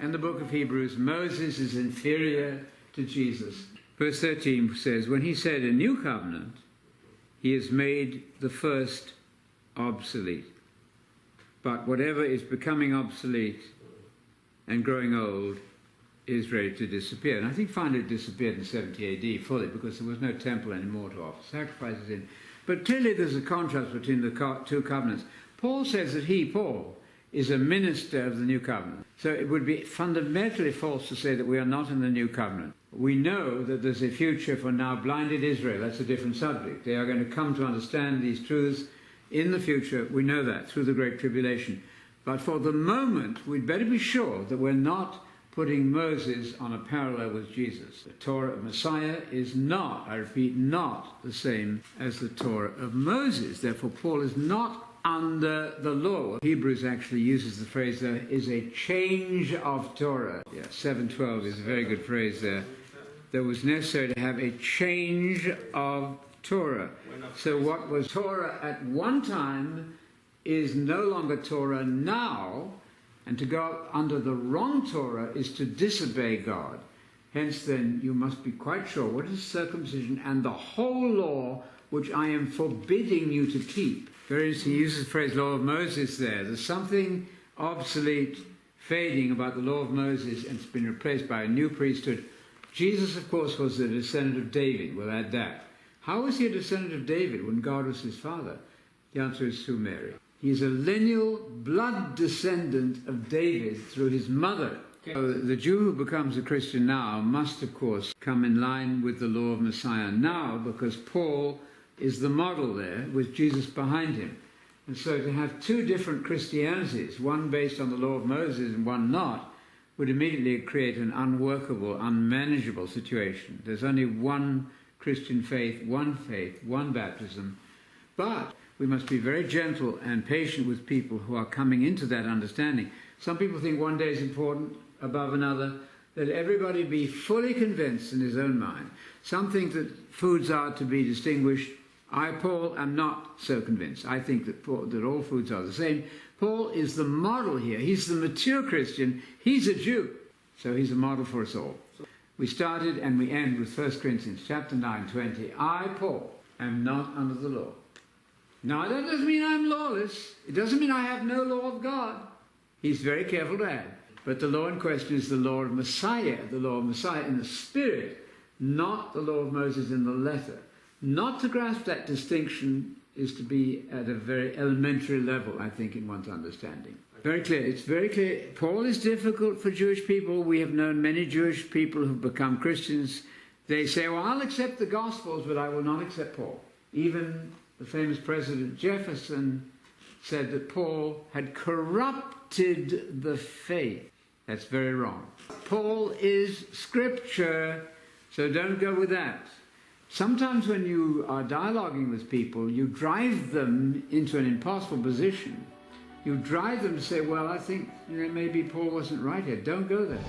and the book of Hebrews, Moses is inferior to Jesus. Verse 13 says, when he said a new covenant, he has made the first obsolete. But whatever is becoming obsolete and growing old is ready to disappear. And I think finally it disappeared in 70 AD fully, because there was no temple anymore to offer sacrifices in. But clearly there's a contrast between the two covenants. Paul says that he, Paul, is a minister of the new covenant. So it would be fundamentally false to say that we are not in the new covenant. We know that there's a future for now blinded Israel. That's a different subject. They are going to come to understand these truths in the future. We know that through the Great Tribulation. But for the moment, we'd better be sure that we're not putting Moses on a parallel with Jesus. The Torah of Messiah is not, I repeat, not the same as the Torah of Moses. Therefore, Paul is not under the law. Hebrews actually uses the phrase there is a change of Torah. Yeah, 7:12 is a very good phrase there. That was necessary to have a change of Torah. So what was Torah at one time is no longer Torah now, and to go under the wrong Torah is to disobey God. Hence then you must be quite sure what is circumcision and the whole law which I am forbidding you to keep. Very interesting, he uses the phrase law of Moses there. There's something obsolete, fading about the law of Moses, and it's been replaced by a new priesthood. Jesus, of course, was the descendant of David. We'll add that. How was he a descendant of David when God was his father? The answer is through Mary. He is a lineal blood descendant of David through his mother. So the Jew who becomes a Christian now must, of course, come in line with the law of Messiah now, because Paul is the model there with Jesus behind him. And so to have two different Christianities, one based on the law of Moses and one not, would immediately create an unworkable, unmanageable situation. There's only one Christian faith, one baptism. But we must be very gentle and patient with people who are coming into that understanding. Some people think one day is important above another. Let everybody be fully convinced in his own mind. Some think that foods are to be distinguished. I, Paul, am not so convinced. I think that all foods are the same. Paul is the model here. He's the mature Christian. He's a Jew. So he's a model for us all. We started and we end with 1 Corinthians chapter 9:20. I, Paul, am not under the law. Now, that doesn't mean I'm lawless. It doesn't mean I have no law of God. He's very careful to add. But the law in question is the law of Messiah in the spirit, not the law of Moses in the letter. Not to grasp that distinction is to be at a very elementary level, I think, in one's understanding. Very clear. It's very clear. Paul is difficult for Jewish people. We have known many Jewish people who've become Christians. They say, well, I'll accept the Gospels, but I will not accept Paul. Even the famous President Jefferson said that Paul had corrupted the faith. That's very wrong. Paul is Scripture, so don't go with that. Sometimes when you are dialoguing with people, you drive them into an impossible position. You drive them to say, well, I think maybe Paul wasn't right here. Don't go there.